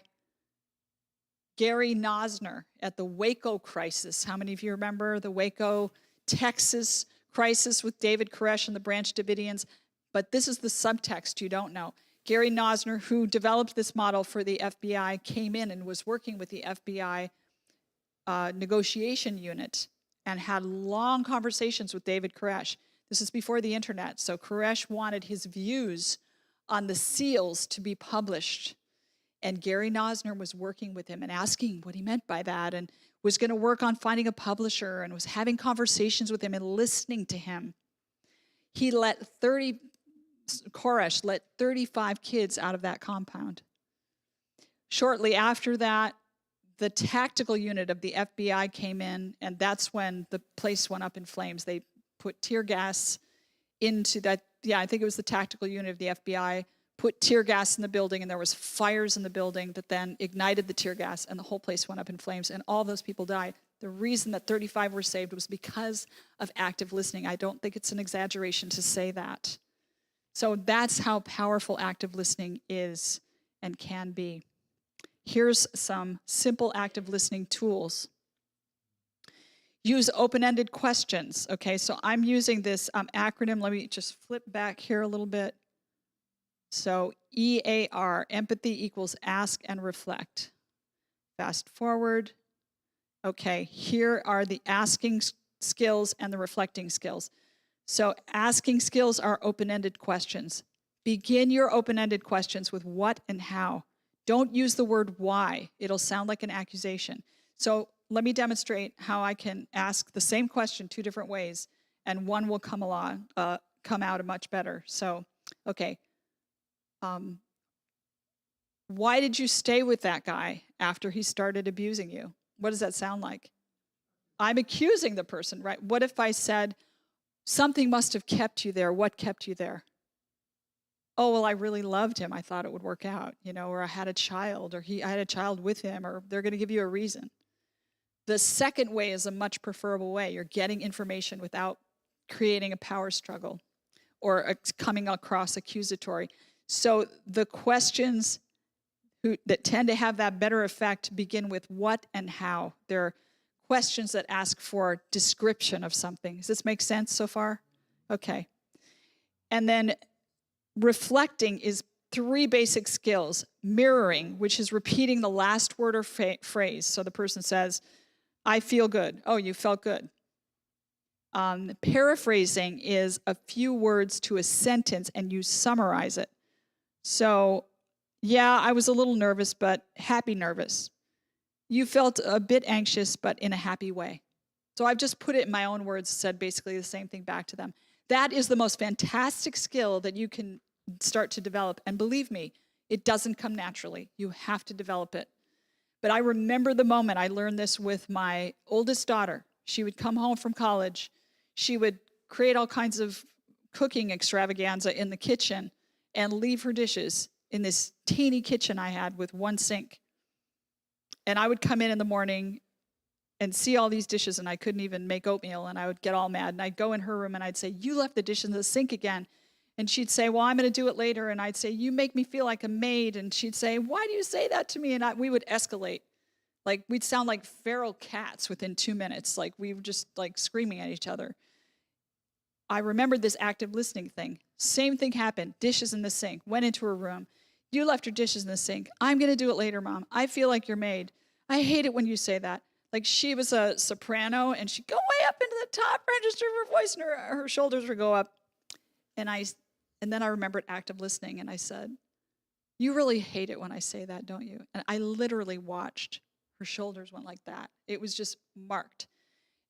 Gary Nosner at the Waco crisis. How many of you remember the Waco, Texas crisis with David Koresh and the Branch Davidians? But this is the subtext you don't know. Gary Nosner, who developed this model for the FBI, came in and was working with the FBI negotiation unit and had long conversations with David Koresh. This is before the internet, so Koresh wanted his views on the SEALs to be published. And Gary Nosner was working with him and asking what he meant by that, and was going to work on finding a publisher, and was having conversations with him and listening to him. Koresh let 35 kids out of that compound. Shortly after that, the tactical unit of the FBI came in, and that's when the place went up in flames. They put tear gas into that. Yeah, I think it was the tactical unit of the FBI, put tear gas in the building, and there was fires in the building that then ignited the tear gas, and the whole place went up in flames, and all those people died. The reason that 35 were saved was because of active listening. I don't think it's an exaggeration to say that. So that's how powerful active listening is and can be. Here's some simple active listening tools. Use open-ended questions. Okay, so I'm using this acronym. Let me just flip back here a little bit. So EAR, empathy equals ask and reflect. Fast forward. Okay, here are the asking skills and the reflecting skills. So asking skills are open-ended questions. Begin your open-ended questions with what and how. Don't use the word why. It'll sound like an accusation. So let me demonstrate how I can ask the same question 2 different ways, and one will come out much better. So, okay. Why did you stay with that guy after he started abusing you? What does that sound like? I'm accusing the person, right? What if I said, something must have kept you there. What kept you there? Oh, well, I really loved him. I thought it would work out, or I had a child, or I had a child with him, or they're going to give you a reason. The second way is a much preferable way. You're getting information without creating a power struggle or coming across accusatory. So the questions that tend to have that better effect begin with what and how. They're questions that ask for description of something. Does this make sense so far? Okay. And then reflecting is 3 basic skills. Mirroring, which is repeating the last word or phrase. So the person says, I feel good. Oh, you felt good. Paraphrasing is a few words to a sentence and you summarize it. So, yeah, I was a little nervous, but happy nervous. You felt a bit anxious, but in a happy way. So I've just put it in my own words, said basically the same thing back to them. That is the most fantastic skill that you can start to develop. And believe me, it doesn't come naturally. You have to develop it. But I remember the moment I learned this with my oldest daughter. She would come home from college. She would create all kinds of cooking extravaganza in the kitchen and leave her dishes in this teeny kitchen I had with one sink. And I would come in the morning and see all these dishes, and I couldn't even make oatmeal, and I would get all mad. And I'd go in her room, and I'd say, you left the dish in the sink again. And she'd say, well, I'm going to do it later. And I'd say, you make me feel like a maid. And she'd say, why do you say that to me? And we would escalate. Like, we'd sound like feral cats within 2 minutes. Like, we were just, like, screaming at each other. I remembered this active listening thing. Same thing happened. Dishes in the sink. Went into her room. You left your dishes in the sink. I'm going to do it later, Mom. I feel like your maid. I hate it when you say that. Like, she was a soprano, and she'd go way up into the top register of her voice, and her shoulders would go up. And then I remembered active listening, and I said, you really hate it when I say that, don't you? And I literally watched. Her shoulders went like that. It was just marked.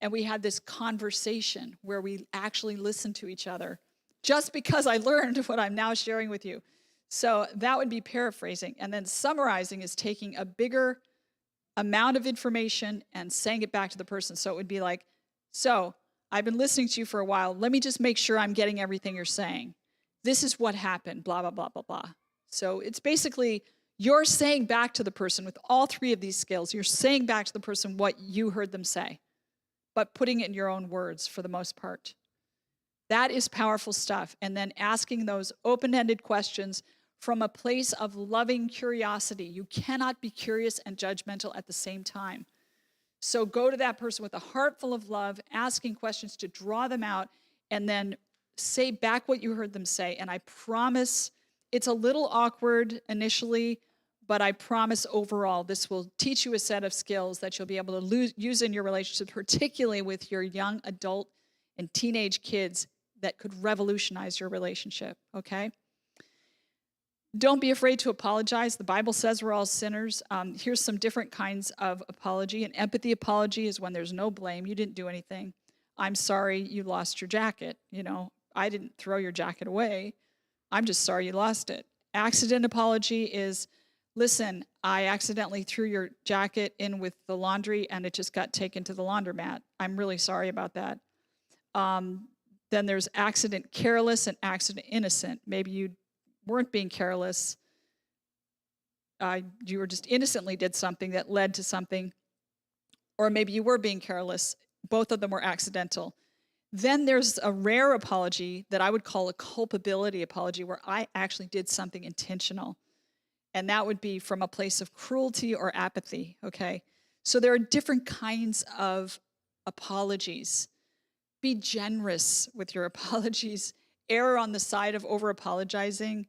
And we had this conversation where we actually listened to each other just because I learned what I'm now sharing with you. So that would be paraphrasing. And then summarizing is taking a bigger amount of information and saying it back to the person. So it would be like, so I've been listening to you for a while. Let me just make sure I'm getting everything you're saying. This is what happened, blah, blah, blah, blah, blah. So it's basically you're saying back to the person with all 3 of these skills, you're saying back to the person what you heard them say, but putting it in your own words for the most part. That is powerful stuff. And then asking those open-ended questions from a place of loving curiosity. You cannot be curious and judgmental at the same time. So go to that person with a heart full of love, asking questions to draw them out, and then say back what you heard them say. And I promise it's a little awkward initially, but I promise overall this will teach you a set of skills that you'll be able to use in your relationship, particularly with your young adult and teenage kids, that could revolutionize your relationship, okay? Don't be afraid to apologize. The Bible says we're all sinners. Here's some different kinds of apology. An empathy apology is when there's no blame. You didn't do anything. I'm sorry you lost your jacket. You know, I didn't throw your jacket away. I'm just sorry you lost it. Accident apology is, listen, I accidentally threw your jacket in with the laundry and it just got taken to the laundromat. I'm really sorry about that. Then there's accident careless and accident innocent. Maybe you weren't being careless. You were just innocently did something that led to something. Or maybe you were being careless. Both of them were accidental. Then there's a rare apology that I would call a culpability apology, where I actually did something intentional. And that would be from a place of cruelty or apathy, okay? So there are different kinds of apologies. Be generous with your apologies. Err on the side of over-apologizing.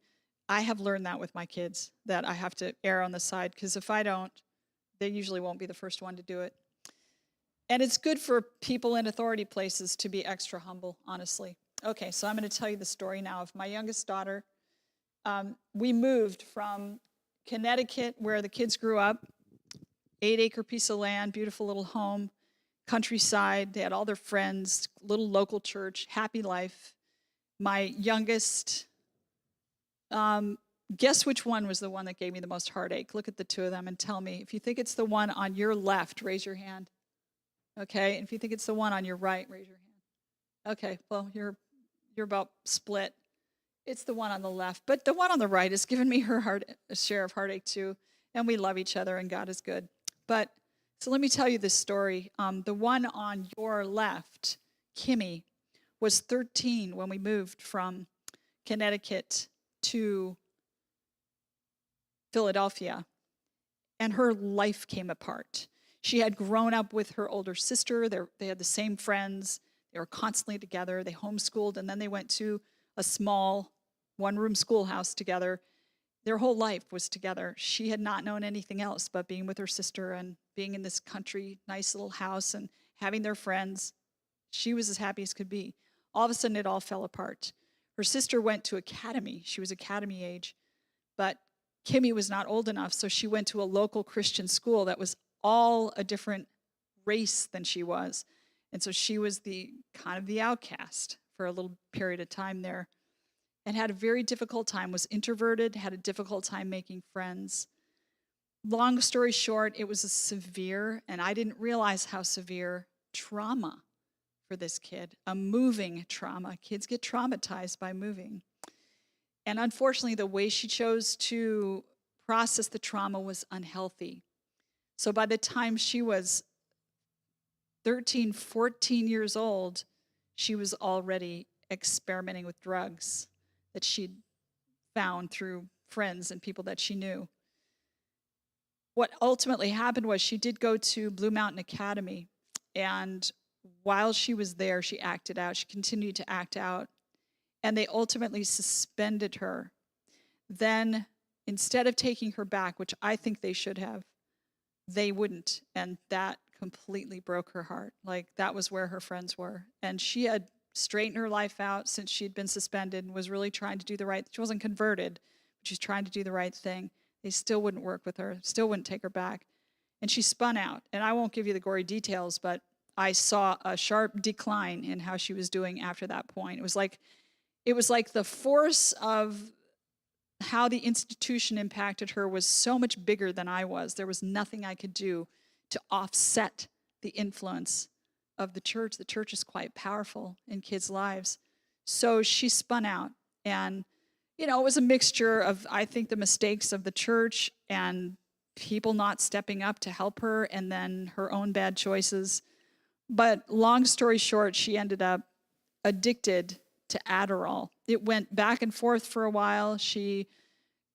I have learned that with my kids, that I have to err on the side, because if I don't, they usually won't be the first one to do it. And it's good for people in authority places to be extra humble, honestly. Okay, so I'm going to tell you the story now of my youngest daughter. We moved from Connecticut, where the kids grew up, 8-acre piece of land, beautiful little home, countryside. They had all their friends, little local church, happy life. My youngest, guess which one was the one that gave me the most heartache? Look at the 2 of them and tell me. If you think it's the one on your left, raise your hand. Okay, and if you think it's the one on your right, raise your hand. Okay, well, you're about split. It's the one on the left, but the one on the right has given me a share of heartache too, and we love each other, and God is good. But, so let me tell you this story. The one on your left, Kimmy, was 13 when we moved from Connecticut to Philadelphia, and her life came apart. She had grown up with her older sister. They had the same friends. They were constantly together. They homeschooled, and then they went to a small one-room schoolhouse together. their whole life was together. She had not known anything else but being with her sister and being in this country, nice little house and having their friends. She was as happy as could be. All of a sudden, it all fell apart. Her sister went to academy. She was academy age, but Kimmy was not old enough, so she went to a local Christian school that was all a different race than she was. And so she was the kind of the outcast for a little period of time there, and had a very difficult time, was introverted, had a difficult time making friends. Long story short, it was a severe, and I didn't realize how severe, trauma for this kid, a moving trauma. Kids get traumatized by moving. And unfortunately, the way she chose to process the trauma was unhealthy. So by the time she was 13, 14 years old, she was already experimenting with drugs that she'd found through friends and people that she knew. What ultimately happened was she did go to Blue Mountain Academy, and while she was there, she acted out. She continued to act out, and they ultimately suspended her. Then, instead of taking her back, which I think they should have, they wouldn't, and that completely broke her heart. Like, that was where her friends were, and she had straightened her life out since she'd been suspended and was really trying to do the right. She wasn't converted, but she's trying to do the right thing. They still wouldn't work with her, still wouldn't take her back, and she spun out. And I won't give you the gory details, but I saw a sharp decline in how she was doing after that point. It was like the force of how the institution impacted her was so much bigger than I was. There was nothing I could do to offset the influence of the church. The church is quite powerful in kids' lives. So she spun out. And, it was a mixture of, I think, the mistakes of the church and people not stepping up to help her, and then her own bad choices. But long story short, she ended up addicted to Adderall. It went back and forth for a while. She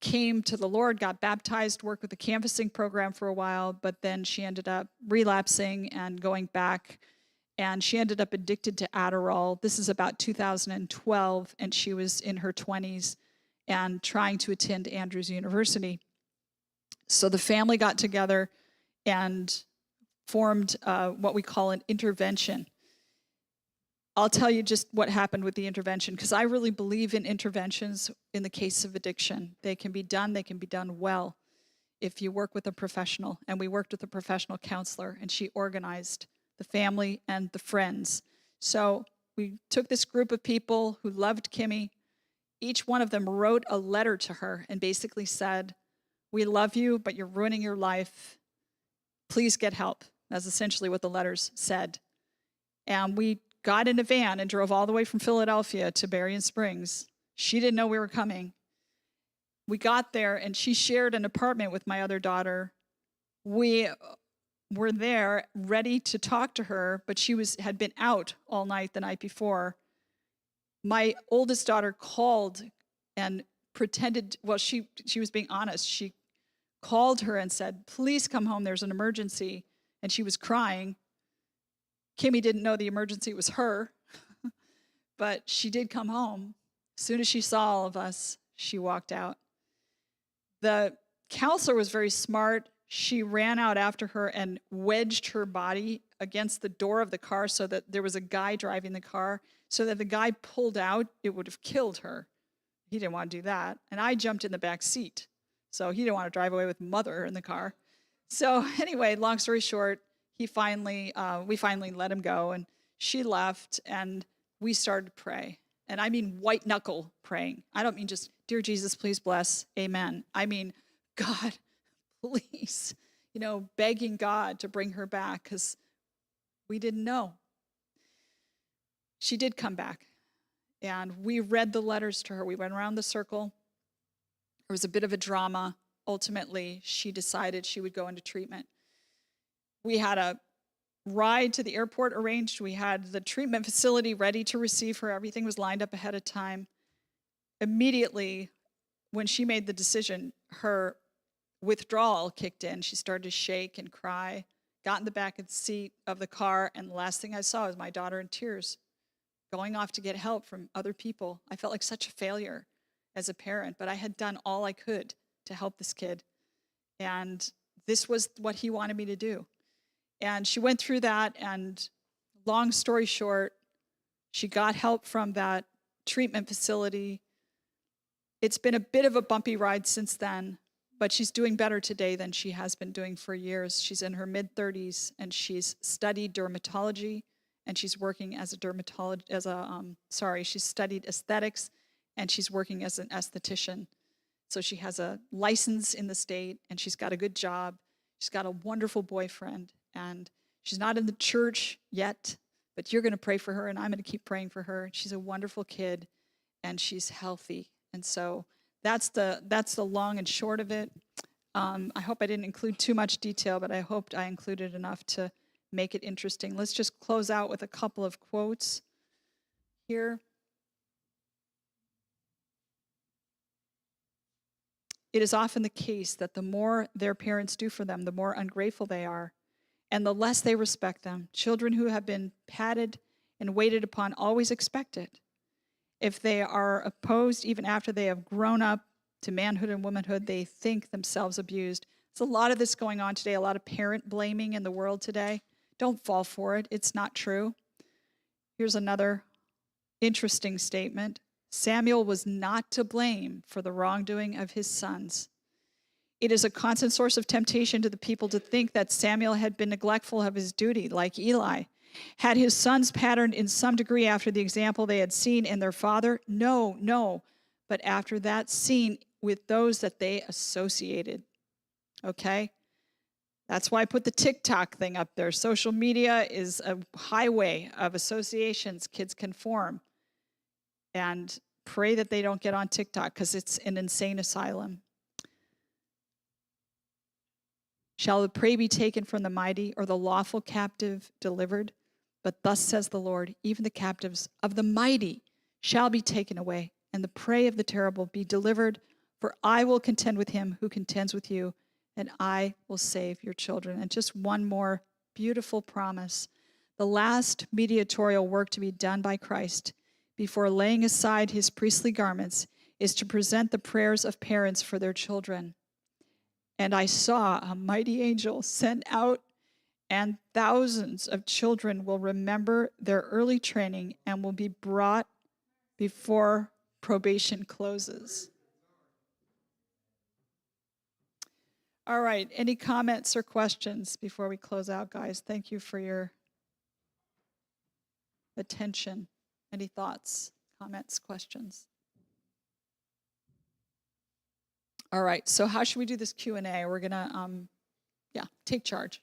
came to the Lord, got baptized, worked with the canvassing program for a while, but then she ended up relapsing and going back, and she ended up addicted to Adderall. This is about 2012, and she was in her 20s and trying to attend Andrews University. So the family got together and formed what we call an intervention. I'll tell you just what happened with the intervention, because I really believe in interventions in the case of addiction. They can be done well if you work with a professional. And we worked with a professional counselor, and she organized the family and the friends. So we took this group of people who loved Kimmy. Each one of them wrote a letter to her and basically said, "We love you, but you're ruining your life. Please get help." That's essentially what the letters said. And we got in a van and drove all the way from Philadelphia to Berrien Springs. She didn't know we were coming. We got there, and she shared an apartment with my other daughter. We were there ready to talk to her, but she had been out all night the night before. My oldest daughter called and pretended, well, she was being honest. She called her and said, "Please come home, there's an emergency." And she was crying. Kimmy didn't know the emergency was her, but she did come home. As soon as she saw all of us, she walked out. The counselor was very smart. She ran out after her and wedged her body against the door of the car so that there was a guy driving the car, so that if the guy pulled out, it would have killed her. He didn't want to do that. And I jumped in the back seat. So he didn't want to drive away with mother in the car. So anyway, long story short, we finally let him go, and she left, and we started to pray. And I mean white knuckle praying. I don't mean just, "Dear Jesus, please bless, amen." I mean, "God, please," begging God to bring her back, because we didn't know. She did come back, and we read the letters to her. We went around the circle. There was a bit of a drama. Ultimately, she decided she would go into treatment. We had a ride to the airport arranged. We had the treatment facility ready to receive her. Everything was lined up ahead of time. Immediately, when she made the decision, her withdrawal kicked in. She started to shake and cry, got in the back of the seat of the car, and the last thing I saw was my daughter in tears, going off to get help from other people. I felt like such a failure. as a parent, but I had done all I could to help this kid. And this was what he wanted me to do. And she went through that, and long story short, she got help from that treatment facility. It's been a bit of a bumpy ride since then, but she's doing better today than she has been doing for years. She's in her mid-30s, and she's studied dermatology, and she's working as a she's studied aesthetics, and she's working as an esthetician. So she has a license in the state, and she's got a good job. She's got a wonderful boyfriend, and she's not in the church yet, but you're going to pray for her, and I'm going to keep praying for her. She's a wonderful kid, and she's healthy. And so that's the long and short of it. I hope I didn't include too much detail, but I hoped I included enough to make it interesting. Let's just close out with a couple of quotes here. It is often the case that the more their parents do for them, the more ungrateful they are, and the less they respect them. Children who have been patted and waited upon always expect it. If they are opposed even after they have grown up to manhood and womanhood, they think themselves abused. There's a lot of this going on today, a lot of parent blaming in the world today. Don't fall for it. It's not true. Here's another interesting statement. Samuel was not to blame for the wrongdoing of his sons. It is a constant source of temptation to the people to think that Samuel had been neglectful of his duty, like Eli. Had his sons patterned in some degree after the example they had seen in their father? No. But after that, seen with those that they associated. Okay? That's why I put the TikTok thing up there. Social media is a highway of associations kids can form. And pray that they don't get on TikTok, because it's an insane asylum. Shall the prey be taken from the mighty, or the lawful captive delivered? But thus says the Lord, even the captives of the mighty shall be taken away, and the prey of the terrible be delivered. For I will contend with him who contends with you, and I will save your children. And just one more beautiful promise. The last mediatorial work to be done by Christ before laying aside his priestly garments is to present the prayers of parents for their children. And I saw a mighty angel sent out, and thousands of children will remember their early training and will be brought before probation closes. All right, any comments or questions before we close out, guys? Thank you for your attention. Any thoughts, comments, questions? All right, so how should we do this Q&A? We're gonna, take charge.